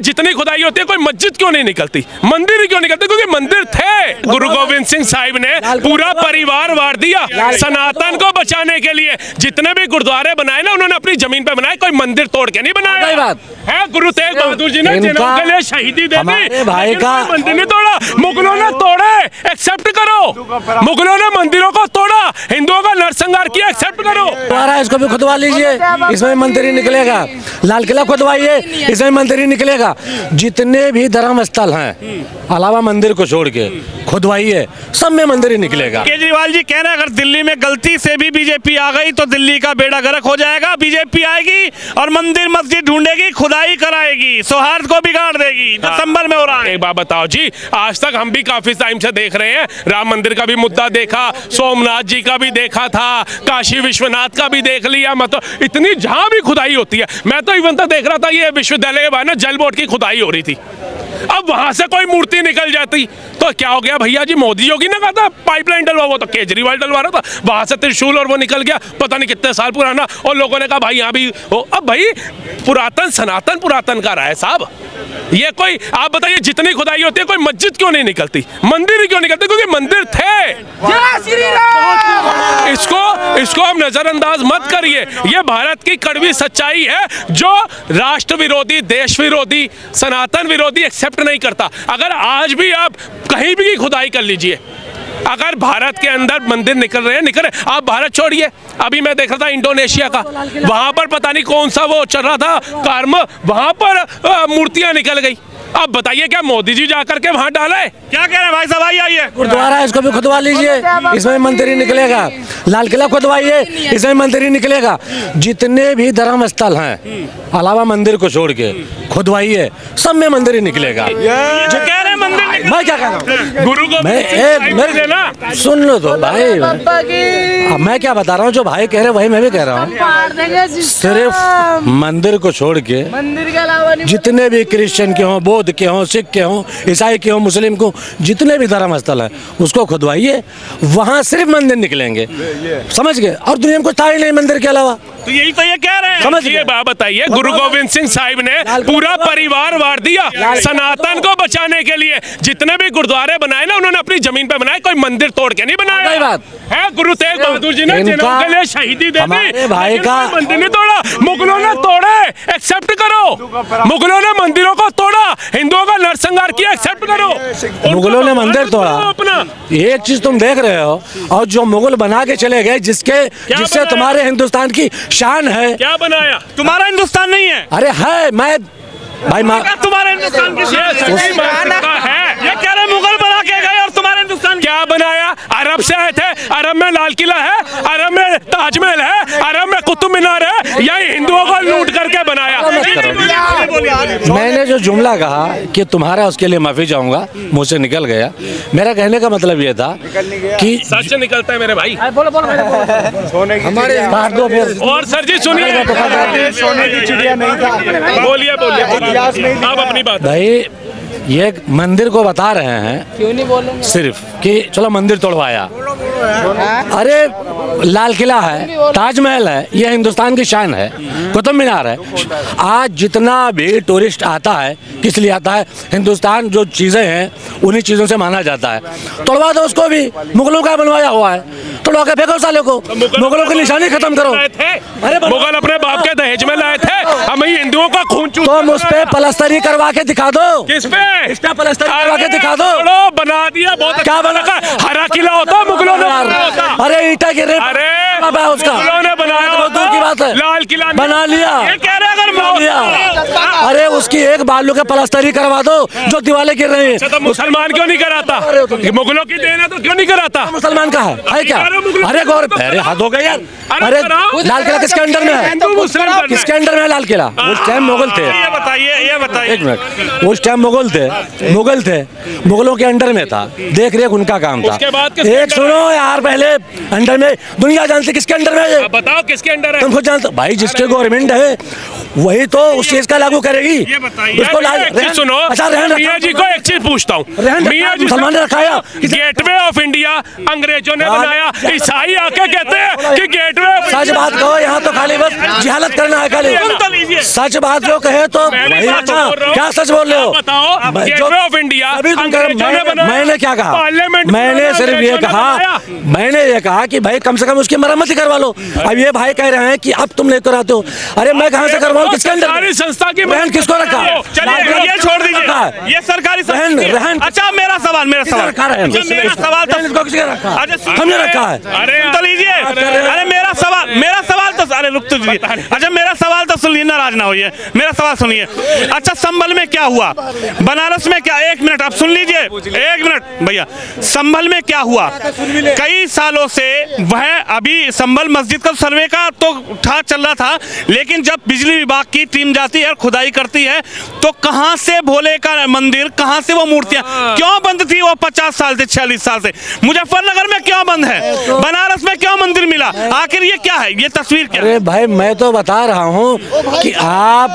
जितनी खुदाई होती है कोई मस्जिद क्यों नहीं निकलती, मंदिर क्यों निकलते? क्योंकि मंदिर थे। गुरु गोविंद सिंह साहिब ने पूरा परिवार वार दिया सनातन को बचाने के लिए। जितने भी गुरुद्वारे बनाए ना उन्होंने अपनी जमीन पे बनाए, कोई मंदिर तोड़ के नहीं बनाया है। गुरु तेग बहादुर जी ने जिन्हों के लिए शहीदी दे दी, भाई का मंदिर नहीं तोड़ा, मुगलों ने तोड़े, एक्सेप्ट करो। मुगलों ने मंदिरों को तोड़ा, हिंदुओं का नरसंहार किया, एक्सेप्ट करो। इसको भी खुदवा लीजिए, इसमें मंदिर ही निकलेगा। लाल किला खुदवाइए, इसमें मंदिर ही निकलेगा। जितने भी धर्म स्थल हैं अलावा मंदिर को छोड़ के खुदवाइए, सब में मंदिर ही निकलेगा। केजरीवाल जी कह रहे हैं अगर दिल्ली में गलती से भी बीजेपी आ गई तो दिल्ली का बेड़ा गर्क हो जाएगा। बीजेपी आएगी और मंदिर मस्जिद ढूंढेगी, खुदाई कराएगी, सौहार्द को बिगाड़ देगी। दिसंबर में हो रहा है। एक बात बताओ जी, आज तक हम भी काफी टाइम से देख रहे हैं, राम मंदिर का भी मुद्दा देखा, सोमनाथ जी का भी देखा था, काशी विश्वनाथ का भी देख लिया। मतलब इतनी जहां भी खुदाई होती है, मैं तो इवन तक देख रहा था ये विश्वविद्यालय के बाहर ना जल बोर्ड की खुदाई हो रही थी। अब वहां से कोई मूर्ति निकल जाती तो क्या हो गया भैया जी? मोदी योगी ने कहा था पाइपलाइन डलवा, वो तो केजरीवाल डलवा रहा था। वहां से त्रिशूल और वो निकल गया, पता नहीं कितने साल पुराना, और लोगों ने कहा भाई यहाँ भी हो। अब भाई पुरातन सनातन पुरातन का रहा है साहब। ये कोई आप बताइए, जितनी खुदाई होती है कोई मस्जिद क्यों नहीं निकलती, मंदिर क्यों निकलते? क्योंकि मंदिर थे। इसको हम नजरअंदाज मत करिए। ये भारत की कड़वी सच्चाई है जो राष्ट्र विरोधी, देश विरोधी, सनातन विरोधी एक्सेप्ट नहीं करता। अगर आज भी आप कहीं भी खुदाई कर लीजिए, अगर भारत के अंदर मंदिर निकल रहे हैं, आप भारत छोड़िए। अभी मैं देख रहा था इंडोनेशिया का, वहां पर पता नहीं कौन सा वो चल रहा था कर्म, वहां पर मूर्तियां निकल गई। अब बताइए क्या मोदी जी जाकर के वहां डाले? क्या कह रहे हैं भाई साहब? आइए गुरुद्वारा इसको भी खुदवा लीजिए, इसमें मंदिर ही निकलेगा। लाल किला खुदवाइए, इसमें मंदिर ही निकलेगा। जितने भी धर्म स्थल हैं अलावा मंदिर को छोड़ के खुदवाइए, सब में मंदिर ही निकलेगा। जो कह रहे हैं मंदिर मैं क्या कह रहा हूँ? गुरु को मैं सुन लो तो भाई, अब मैं क्या बता रहा हूँ, जो भाई कह रहे वही मैं भी कह रहा हूँ। सिर्फ मंदिर को छोड़ के मंदिर के अलावा जितने भी क्रिश्चियन के हों, बौद्ध के हों, सिख के हों, ईसाई के हों, मुस्लिम को, जितने भी धर्म स्थल है उसको खुदवाइए, वहाँ सिर्फ मंदिर निकलेंगे। समझ गए? और दुनिया में कुछ था ही नहीं मंदिर के अलावा। तो यही तो ये कह रहे हैं। समझ ये बात बताइए, गुरु गोविंद सिंह साहिब ने पूरा परिवार वार दिया सनातन को बचाने के लिए। जितने भी गुरुद्वारे बनाए ना उन्होंने अपनी जमीन पे बनाए, कोई मंदिर तोड़ के नहीं बनाया बात है। गुरु तेग बहादुर जी ने जिन्हों के लिए शहीदी दे दी, भाई का मंदिर नहीं तोड़ा, मुगलों ने तोड़े, एक्सेप्ट करो। मुगलों ने मंदिरों को तोड़ा, हिंदुओं का नरसंहार किया, एक्सेप्ट करो। मुगलों ने मंदिर तोड़ा अपना। एक चीज तुम देख रहे हो, और जो मुगल बना के चले गए, जिससे तुम्हारे हिंदुस्तान की शान है। क्या बनाया? तुम्हारा हिंदुस्तान नहीं है। अरे है, मैं भाई तुम्हारे हिंदुस्तान की शान है। ये कह रहे मुगल बना के गए और तुम्हारे हिंदुस्तान क्या बनाया? अरब से आए थे, अरब में लाल किला है, अरब में ताजमहल है, अरब में कुतुब मीनार है, यही हिंदुओं को लूट करके बनाया। मैंने जो जुमला कहा कि तुम्हारा, उसके लिए माफी चाहूंगा, मुंह से निकल गया। मेरा कहने का मतलब ये था कि सच निकलता है मेरे भाई। हमारे और सर जी सुनिए, सोने की चिड़िया नहीं था। बोलिए आप अपनी बात। भाई ये मंदिर को बता रहे हैं, क्यों नहीं बोलेंगे? सिर्फ कि चलो मंदिर तोड़वाया। अरे लाल किला है, ताजमहल है, ये हिंदुस्तान की शान है, कुतुब मीनार है। आज जितना भी टूरिस्ट आता है, किस लिए आता है? हिंदुस्तान जो चीज़ें हैं उन्हीं चीज़ों से माना जाता है। तोड़वा दो उसको भी, मुगलों का बनवाया हुआ है, तोड़वा के फेंको साले को, मुगलों की निशानी खत्म करो। अरे मुगल अपने बाप के दहेज में लाए थे, हम हिंदुओं का खून चूस। तुम उस पे प्लास्टरी करवा के दिखा दो। किस पे? इस पे प्लास्टरी करवा के दिखा दो। बना दिया, बहुत क्या बना? हरा किला होता मुगलों ने। अरे ईटा गिरे, अरे उसका मुगलों ने बनाया, बहुत दूर की बात है। लाल किला बना लिया। अरे उसकी एक बालू के प्लास्टरी करवा दो जो दीवारें गिर रही है। तो मुसलमान क्यों नहीं कराता? मुगलों की देन है तो क्यों नहीं कराता? मुसलमान का है क्या? अरे गौर, अरे हद हो गई यार। अरे लाल किला किसके अंडर में है? किसके अंडर में है लाल किला? उस टाइम मुगल थे। ये बताइए एक मिनट, उस टाइम मुगल थे, मुगलों के अंडर में था, देख रेख उनका काम था। एक सुनो यार, पहले अंडर में, दुनिया जानती किसके अंडर में है? बताओ किसके अंडर है? तुम खुद जानते भाई, जिसके गवर्नमेंट है वही तो उस चीज का लागू करेगी। ये बताइए। उसको एक चीज सुनो, मियाँ जी को एक चीज पूछता हूँ, मियाँ जी मुसलमान ने रखाया गेटवे ऑफ इंडिया अंग्रेजों ने बनाया, ईसाई आके कहते हैं कि गेटवे सच बात कहो, यहाँ तो खाली बस जिहालत करना है खाली। सच बात जो कहे तो वही रखना। क्या सच बोल रहे हो? बताओ, गेटवे ऑफ इंडिया अभी तुम अंग्रेजों ने बनाया। मैंने क्या कहा? पार्लियामेंट मैंने सिर्फ ये कहा, मैंने ये कहा कि भाई कम से कम उसकी मरम्मत ही करवा लो। अब ये भाई कह रहे हैं कि अब तुम नहीं कराते हो। अरे मैं कहाँ से करवाऊँ? किसके अंदर? सरकारी संस्था की बहन किसको रखा? चलिए ये छोड़ दीजिए, ये सरकारी रहन। अच्छा मेरा सवाल रखा है? मेरा सवाल तो इसको किसने रखा? अच्छा, हमने रखा है। अरे तो लीजिए। अरे मेरा सवाल तो अरे रुक तो दीजिए। अच्छा मेरा सवाल तो सुनिए, नाराज ना होइए, मेरा सवाल सुनिए। अच्छा संभल में क्या हुआ, बनारस में क्या, एक मिनट आप सुन लीजिए, एक मिनट भैया। संभल में क्या हुआ? कई सालों से वह अभी संभल मस्जिद का सर्वे का तो था चल रहा था, लेकिन जब बिजली विभाग की टीम जाती है और खुदाई करती है तो कहां से भोले का मंदिर, कहां से वो मूर्तियां क्यों बंद थी? वो 50 साल से 46 साल से मुजफ्फरनगर में क्यों बंद है? बनारस में क्यों मंदिर मिला? आखिर ये क्या है, ये तस्वीर क्या है? अरे भाई मैं तो बता रहा हूँ कि आप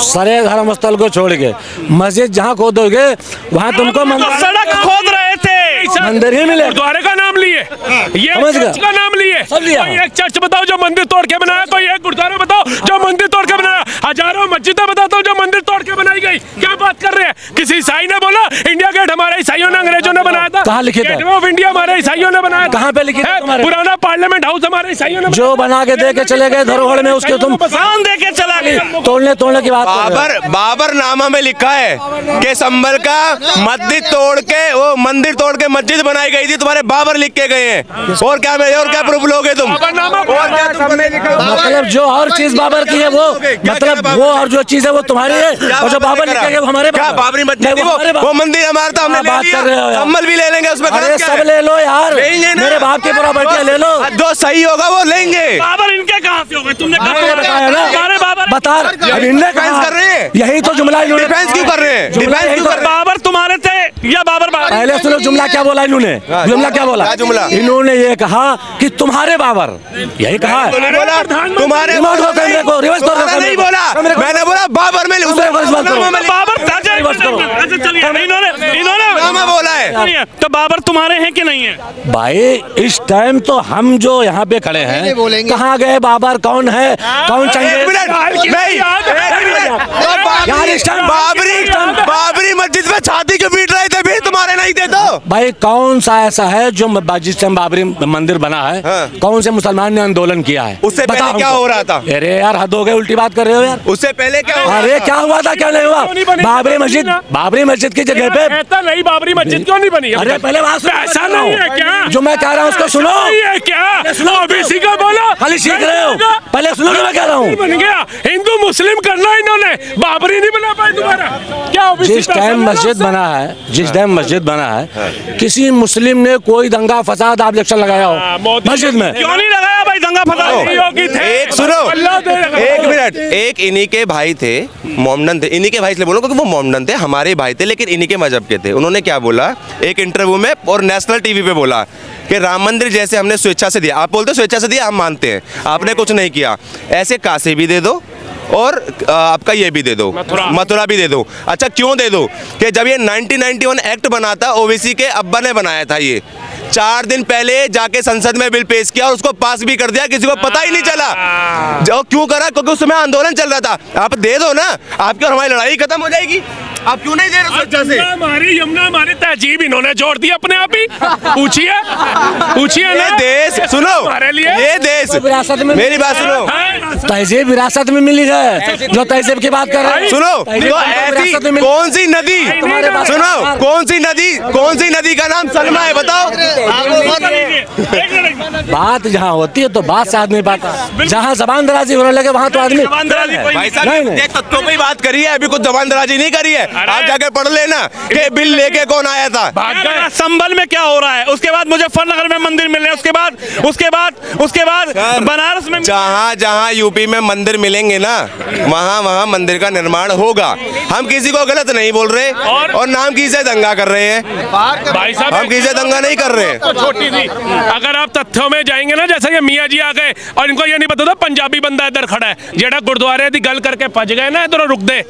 सारे धर्म स्थल को छोड़ के मस्जिद जहाँ खोदोगे वहाँ तुमको सड़क खोद रहे थे, मंदिर ही मिले। गुरुद्वारे का नाम लिए, ये समझ गया? चर्च का नाम लिए। सब लिया। कोई एक चर्च बताओ जो मंदिर तोड़ के बनाया, कोई एक गुरुद्वारा बताओ जो मंदिर तोड़ के बनाया। हजारों मस्जिदें बताता हूँ जो मंदिर तोड़ के बनाई गई। क्या बात कर रहे हैं? किसी ईसाई ने बोला इंडिया गेट हमारे ईसाइयों ने अंग्रेजों ने बनाया था? कहाँ लिखित है? गेटवे ऑफ इंडिया हमारे ईसाइयों ने बनाया था। कहाँ पे लिखित है तुम्हारे? पुराना पार्लियामेंट हाउस हमारे ईसाइयों ने जो बना के दे के चले गए धरोहर में, उसके तुम कौन दे के चला गया? तोड़ने की बात कर रहे हो। बाबर नामा में लिखा है कि संभल का मस्जिद तोड़ के, वो मंदिर तोड़ के मस्जिद बनाई गई थी, तुम्हारे बाबर लिख के गए हैं। और क्या प्रूफ लोगे तुम? मतलब जो और चीज बाबर की है वो, मतलब वो और जो चीज है वो तुम्हारी है, और जो बाबर लिख के गए वो हमारे। क्या बाबरी मस्जिद थी? वो मंदिर हमारा था, हमने बात कर रहे हो यार। संभल भी ले लेंगे, उसमें अरे सब ले लो यार, मेरे बाप की प्रॉपर्टी ले लो। जो सही होगा वो लेंगे। बाबर इनके कहाँ से हो गए? तुमने मैंने बताया ना, हमारे बाबर बता। अब इनने डिफेंस कर रहे हैं, यही तो जुमला इन्होंने। डिफेंस क्यों कर रहे हैं? डिफेंस क्यों कर रहे हैं? बाबर तुम्हारे थे या बाबर? पहले सुनो जुमला क्या बोला इन्होंने। जुमला क्या बोला? क्या जुमला? इन्होंने ये कहा कि तुम्हारे बाबर, यही कहा है। बोला तुम्हारे रिमोट को कैमरे को रिवर्स करो। नहीं बोला, मैंने बोला बाबर में बाबर इन्होंने बोला है। तो बाबर तुम्हारे हैं कि नहीं है? भाई इस टाइम तो हम जो यहाँ पे खड़े हैं, कहाँ गए बाबर? कौन है? कौन एक चाहिए? मिनट नहीं, एक मिनट। यार इस टाइम बाबरी मस्जिद में छाती क्यों पीट रहे थे? भी तुम्हारे नहीं थे तो? भाई कौन सा ऐसा है जो जिस टाइम बाबरी मंदिर बना है, हाँ। कौन से मुसलमान ने आंदोलन किया है? उससे पहले बताओ क्या हमको। हो रहा था? अरे यार हद हो गए, उल्टी बात कर रहे हो यार। उससे पहले क्या हो रहा अरे था? क्या हुआ था, क्या नहीं हुआ? बाबरी मस्जिद की जगह पे ऐसा नहीं, बाबरी मस्जिद क्यों नहीं बनी? अरे पहले बात सुनो, ऐसा नहीं है क्या? जो मैं कह रहा हूँ उसको सुनो। नहीं है क्या? सुनो, ओबीसी का बोला खाली सीख रहे हो, पहले सुनो जो मैं कह रहा हूँ। बन गया हिंदू मुस्लिम करना इन्होंने, बाबरी नहीं बना पाए तुम्हारा क्या? ओबीसी जिस टाइम मस्जिद बना है, जिस टाइम मस्जिद बना है, किसी मुस्लिम ने कोई दंगा फसाद ऑब्जेक्शन लगाया हो मस्जिद में? क्यों नहीं लगाया भाई दंगा फसाद? एक सुनो, एक मिनट। एक इन्हीं के भाई थे, मोमडन थे। इन्हीं के भाई इसलिए बोलो क्योंकि वो मोमडन थे, हमारे भाई थे, लेकिन इन्हीं के मजहब के थे। उन्होंने क्या बोला एक इंटरव्यू में और नेशनल टीवी पे बोला कि राम मंदिर जैसे हमने स्वेच्छा से दिया, आप बोलते हो स्वेच्छा से दिया, हम मानते हैं, आपने कुछ नहीं किया, ऐसे काशी भी दे दो और आपका ये भी दे दो, मथुरा भी दे दो। अच्छा क्यों दे दो? कि जब ये 1991 एक्ट बना था, ओबीसी के अब्बा ने बनाया था, ये 4 दिन पहले जाके संसद में बिल पेश किया और उसको पास भी कर दिया, किसी को पता ही नहीं चला। जो क्यों करा? क्योंकि उस समय आंदोलन चल रहा था। आप दे दो ना, आपकी और हमारी लड़ाई खत्म हो जाएगी। आप क्यों नहीं दे रहे स्वेच्छा से? यमुना हमारी तहजीब इन्होंने जोड़ दी अपने आप ही। पूछिए ये ना। देश सुनो, हमारे लिए ये देश, विरासत में मेरी बात सुनो, तहजीब विरासत में मिली है, जो तहजीब की बात कर रहे हैं। सुनो तो ऐसी कौन सी नदी, सुनो कौन सी नदी का नाम सलमा है बताओ? बात जहाँ होती है तो बात से आदमी पाता, जहाँ जबान दराजी होने लगे वहाँ तो आदमी। भाई साहब ये तत्वों की बात करी है, अभी कुछ जबान दराजी नहीं करी है। आप जाके पढ़ लेना कि बिल लेके कौन आया था। संभल में क्या हो रहा है, उसके बाद मुजफ्फरनगर में मंदिर मिले, उसके बाद बनारस में, जहाँ जहाँ यूपी में मंदिर मिलेंगे ना, वहाँ वहाँ मंदिर का निर्माण होगा। हम किसी को गलत नहीं बोल रहे और नाम की से दंगा कर रहे हैं। भाई साहब हम किसी से दंगा नहीं कर रहे हैं। छोटी सी, अगर आप तथ्यों में में जाएंगे ना, जैसे ये मियाँ जी आ गए और इनको ये नहीं पता था पंजाबी बंदा इधर खड़ा है, जेड़ा गुरुद्वारे की गल करके भज गए ना, इधर रुक दे।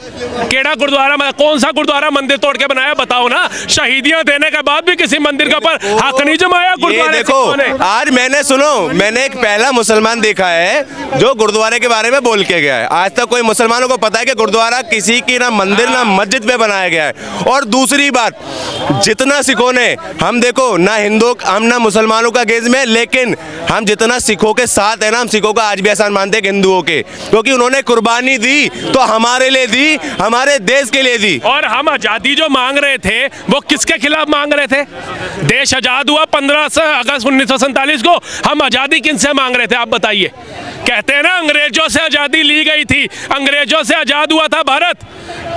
केड़ा गुरुद्वारा, कौन सा गुरुद्वारा मंदिर तोड़ के बनाया बताओ ना। शहीदियां देने के बाद भी किसी मंदिर के ऊपर हक नहीं जमाया ये गुरुद्वारे देखो, ने। आज मैंने एक पहला मुसलमान देखा है जो गुरुद्वारे के बारे में बोल के गया है। आज तक कोई मुसलमानों को पता है कि गुरुद्वारा किसी की ना मंदिर ना मस्जिद पे बनाया गया है। और दूसरी बात, जितना सिखों ने, हम देखो ना हिंदू, हम ना मुसलमानों का गेज में, लेकिन हम जितना सिखों के साथ है ना, हम सिखों का आज भी एहसान मानते हैं हिंदुओं के, क्योंकि उन्होंने कुर्बानी दी तो हमारे लिए दी, हमारे देश के लिए दी। और हम आजादी जो मांग रहे थे वो किसके खिलाफ मांग रहे थे? देश आजाद हुआ 15 अगस्त 1947 को, हम आजादी किनसे मांग रहे थे आप बताइए? कहते हैं ना अंग्रेजों से आजादी ली गई थी, अंग्रेजों से आजाद हुआ था भारत।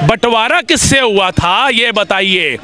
बंटवारा किससे हुआ था ये बताइए?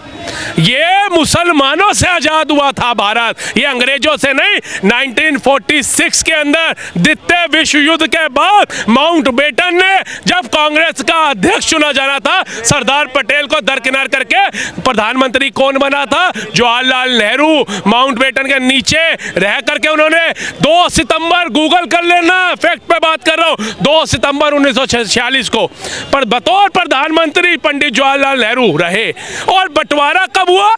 ये मुसलमानों से आजाद हुआ था भारत, ये अंग्रेजों से नहीं। 1946 के अंदर द्वितीय विश्व युद्ध के बाद माउंटबेटन ने जब कांग्रेस का अध्यक्ष चुना जाना था, सरदार पटेल को दरकिनार करके प्रधानमंत्री कौन बना था? जवाहरलाल नेहरू। माउंटबेटन के नीचे रह करके उन्होंने 2 सितंबर, गूगल कर लेना, फैक्ट पे बात कर रहा हूं, 2 सितंबर 1946 को पर बतौर प्रधानमंत्री पंडित जवाहरलाल नेहरू रहे। और बंटवारा कब हुआ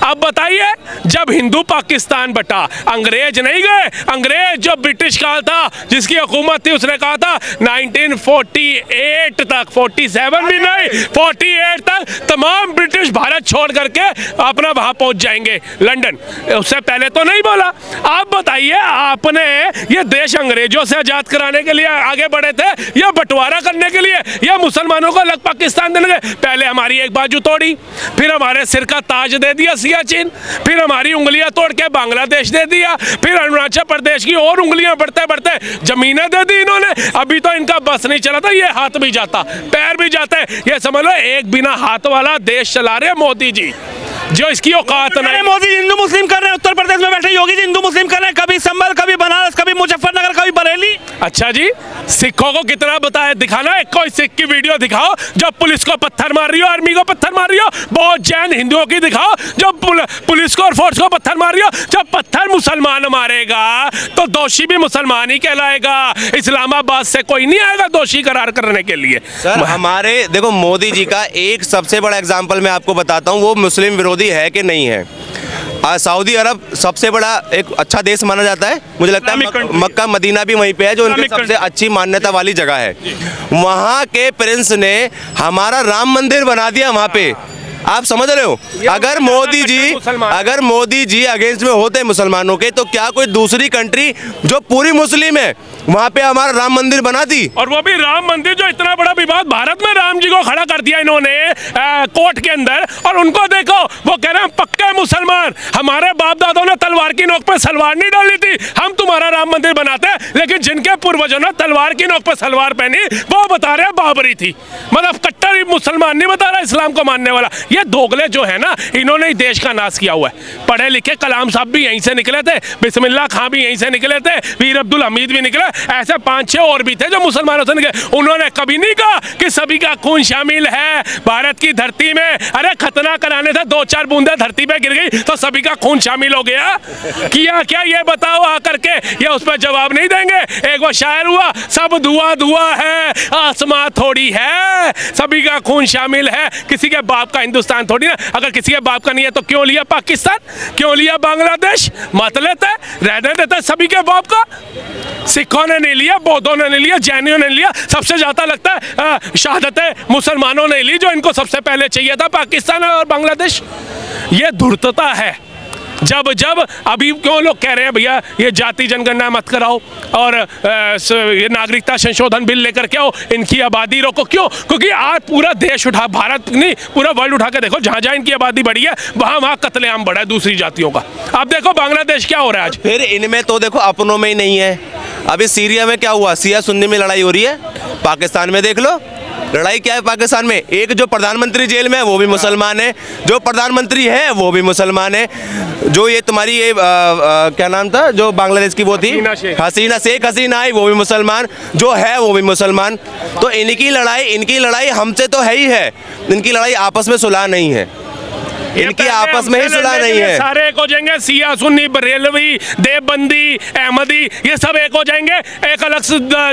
अब बताइए? जब हिंदू पाकिस्तान बटा। अंग्रेज नहीं गए, अंग्रेज जो ब्रिटिश काल था, जिसकी हुकूमत थी, उसने कहा था 1948 तक, 47 भी नहीं, 48 तक तमाम ब्रिटिश भारत छोड़ करके अपना वहां पहुंच जाएंगे लंदन। उससे पहले तो नहीं बोला। आप बताइए, आपने ये देश अंग्रेजों से आजाद कराने के लिए आगे बढ़े थे या बंटवारा करने के लिए, या मुसलमानों को अलग पाकिस्तान देने के? पहले हमारी एक बाजू तोड़ी, फिर हमारे सिर का ताज दे दिया सियाचिन, फिर हमारी उंगलियां तोड़ के बांग्लादेश दे दिया, फिर अरुणाचल प्रदेश की और उंगलियां बढ़ते बढ़ते जमीनें दे दी इन्होंने। अभी तो इनका बस नहीं चला था, ये हाथ भी जाता, पैर भी जाते। ये समझ लो एक बिना हाथ वाला देश चला रहे मोदी जी, जो इसकी औकात नहीं। मोदी जी हिंदू मुस्लिम कर रहे हैं, उत्तर प्रदेश में बैठे योगी जी हिंदू मुस्लिम कर रहे हैं, कभी संभल, कभी बनारस, कभी मुजफ्फरनगर, कभी बरेली। अच्छा जी, सिखों को कितना बताया, दिखाना एक कोई सिख की वीडियो दिखाओ जो पुलिस को पत्थर मार रही हो, आर्मी को पत्थर मार रही हो। बहुत जैन हिंदुओं की दिखाओ जो पुलिस को और फोर्स को पत्थर मार रही हो। जब पत्थर मुसलमान मारेगा तो दोषी भी मुसलमान ही कहलाएगा। इस्लामाबाद से कोई नहीं आएगा दोषी करार करने के लिए। सर हमारे देखो, मोदी जी का एक सबसे बड़ा एग्जाम्पल मैं आपको बताता हूँ, वो मुस्लिम विरोधी है कि नहीं है। सऊदी अरब सबसे बड़ा एक अच्छा देश माना जाता है, मुझे लगता है मक्का मदीना भी वहीं पे है, जो उनकी सबसे अच्छी मान्यता वाली जगह है। वहाँ के प्रिंस ने हमारा राम मंदिर बना दिया वहाँ पे। आप समझ रहे हो? अगर मोदी जी अगेंस्ट में होते मुसलमानों के, तो क्या कोई दूसरी कंट्री जो पूरी मुस्लिम है वहाँ पे हमारा राम मंदिर बना दी? और वो भी राम मंदिर जो इतना बड़ा विवाद, भारत में राम जी को खड़ा कर दिया इन्होंने कोर्ट के अंदर। और उनको देखो, वो कह रहे हैं पक्के मुसलमान, हमारे बाप दादों ने तलवार की नोक पे सलवार नहीं डाली थी, हम तुम्हारा राम मंदिर बनाते हैं। लेकिन जिनके पूर्वजों ने तलवार की नोक पे सलवार पहनी, वो बता रहे हैं बाबरी थी। मतलब कट्टर मुसलमान नहीं बता रहा इस्लाम को मानने वाला। ये दोगले जो है ना, इन्होंने ही देश का नाश किया हुआ है। पढ़े लिखे कलाम साहब भी यहीं से निकले थे, बिस्मिल्लाह खां भी यहीं से निकले थे, वीर अब्दुल हमीद भी निकले, ऐसे 5-6 और भी थे जो मुसलमानों से निकले। उन्होंने कभी नहीं कहा कि सभी का खून शामिल है भारत की धरती में। अरे खतना कराने से 2-4 बूंदे धरती पे गिर गई तो सभी का खून शामिल हो गया? किया क्या ये बताओ आकर के? ये उस पर जवाब नहीं देंगे। एक वो शायर हुआ, सब धुआं धुआं है, आसमां थोड़ी है, सभी का खून शामिल है। किसी के बाप का हिंदुस्तान थोड़ी ना। अगर किसी के बाप का नहीं है तो क्यों लिया पाकिस्तान, क्यों लिया बांग्लादेश? मत लेते, रहने देते सभी के बाप का। सिखों ने नहीं लिया, बौद्धों ने नहीं लिया, जैनियों ने लिया, सबसे ज्यादा लगता है शहादतें मुसलमानों ने ली, जो इनको सबसे पहले चाहिए था पाकिस्तान और बांग्लादेश। ये धूर्तता है। जब अभी क्यों लोग कह रहे हैं भैया ये जाति जनगणना मत कराओ और ये नागरिकता संशोधन बिल लेकर के आओ, इनकी आबादी रोको। क्यों? क्योंकि आज पूरा देश उठा, भारत नहीं पूरा वर्ल्ड उठा के देखो, जहाँ जहाँ इनकी आबादी बढ़ी है वहाँ कत्लेआम बढ़ा है दूसरी जातियों का। अब देखो बांग्लादेश क्या हो रहा है आज। फिर इनमें तो देखो अपनों में ही नहीं है। अभी सीरिया में क्या हुआ, शिया सुन्नी में लड़ाई हो रही है। पाकिस्तान में देख लो लड़ाई क्या है पाकिस्तान में। एक जो प्रधानमंत्री जेल में है वो भी मुसलमान है, जो प्रधानमंत्री है वो भी मुसलमान है। जो ये तुम्हारी ये क्या नाम था जो बांग्लादेश की वो थी, शेख हसीना आई, वो भी मुसलमान, जो है वो भी मुसलमान। तो इनकी लड़ाई हमसे तो है ही है, इनकी लड़ाई आपस में सुलह नहीं है। इनकी आपस में ही सुलह नहीं है। सारे एक हो जाएंगे, सिया सुन्नी बरेलवी देवबंदी अहमदी ये सब एक हो जाएंगे एक अलग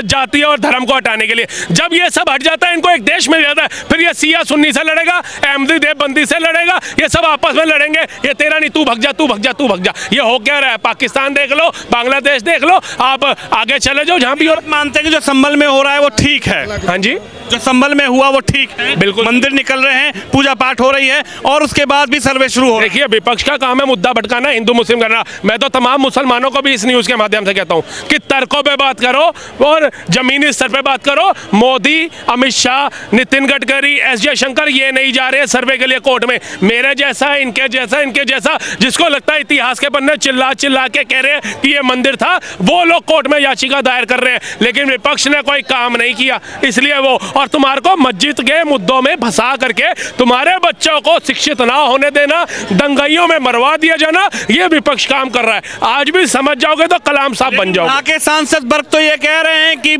जाति और धर्म को हटाने के लिए। जब ये सब हट जाता है, इनको एक देश मिल जाता है, फिर ये सिया सुन्नी से लड़ेगा, अहमदी देवबंदी से लड़ेगा, ये सब आपस में लड़ेंगे। ये तेरा नहीं, तू भग जा, तू भग जा, तू भग जा। ये हो क्या रहा है? पाकिस्तान देख लो, बांग्लादेश देख लो, आप आगे चले जाओ जहां भी हो। मानते हैं कि जो संभल में हो रहा है वो ठीक है? हाँ जी, जो संभल में हुआ वो ठीक है, बिल्कुल। मंदिर निकल रहे हैं, पूजा पाठ हो रही है और उसके बाद भी सर्वे शुरू हो रहा है। देखिए, विपक्ष का काम है मुद्दा भटकाना, हिंदू मुस्लिम करना। मैं तो तमाम मुसलमानों को भी इस न्यूज के माध्यम से कहता हूं कि तर्कों पे बात करो और जमीनी स्तर पे बात करो। मोदी, अमित शाह, नितिन गडकरी, एस जयशंकर ये नहीं जा रहे सर्वे के लिए कोर्ट में। मेरे जैसा, इनके जैसा जिसको लगता है इतिहास के पन्ने चिल्ला चिल्ला के कह रहे हैं कि ये मंदिर था, वो लोग कोर्ट में याचिका दायर कर रहे हैं। लेकिन विपक्ष ने कोई काम नहीं किया, इसलिए वो, और तुम्हारे को मस्जिद के मुद्दों में फंसा करके तुम्हारे बच्चों को शिक्षित ना होने देना, दंगाइयों में मरवा दिया जाना, ये विपक्ष काम कर रहा है। आज भी समझ जाओगे तो कलाम साहब बन जाओगे। यहाँ के सांसद वर्ग तो ये कह रहे हैं कि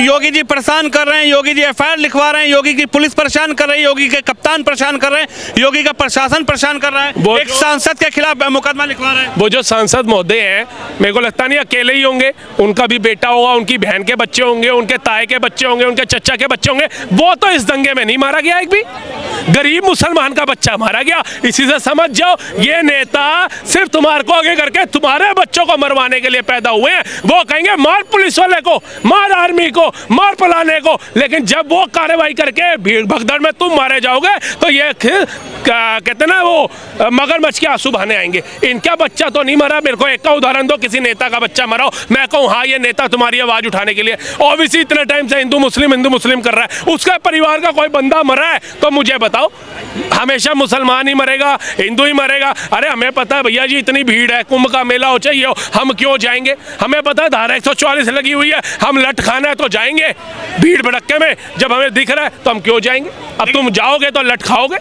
योगी जी परेशान कर रहे हैं, योगी जी एफआईआर लिखवा रहे हैं, योगी की पुलिस परेशान कर रही है, योगी के कप्तान परेशान कर रहे हैं, योगी का प्रशासन परेशान कर रहा है, एक सांसद के खिलाफ मुकदमा लिखवा रहे हैं। वो जो सांसद महोदय हैं, मेरे को लगता नहीं अकेले ही होंगे, उनका भी बेटा होगा, उनकी बहन के बच्चे होंगे, उनके ताए के बच्चे होंगे, उनके चचा के बच्चे होंगे। वो तो इस दंगे में नहीं मारा गया, एक भी गरीब मुसलमान का बच्चा मारा गया। इसी से समझ जाओ ये नेता सिर्फ तुम्हारे को आगे करके तुम्हारे बच्चों को मरवाने के लिए पैदा हुए हैं। वो कहेंगे मार पुलिस वाले को, मार आर्मी को, मार पलाने को, लेकिन जब वो कार्रवाई करके भीड़ भगदड़ में तुम मारे जाओगे तो ये कहते ना वो मगरमच्छ के आंसू बहाने आएंगे। इनका बच्चा तो नहीं मरा। मेरे को एक का उदाहरण दो, किसी नेता का बच्चा मरा हो, मैं कहूँ हाँ ये नेता तुम्हारी आवाज उठाने के लिए ओबीसी इतने टाइम से हिंदू मुस्लिम कर रहा है, उसका परिवार का कोई बंदा मरा है तो मुझे बताओ। हमेशा मुसलमान ही मरेगा, हिंदू ही मरेगा? अरे हमें पता है भैया जी, इतनी भीड़ है, कुंभ का मेला हो चाहिए, हम क्यों जाएंगे? हमें पता है धारा 144 लगी हुई है, हम लट खाना है तो जाएंगे भीड़ भड़क्के में। जब हमें दिख रहा है तो हम क्यों जाएंगे? अब तुम जाओगे तो लट खाओगे।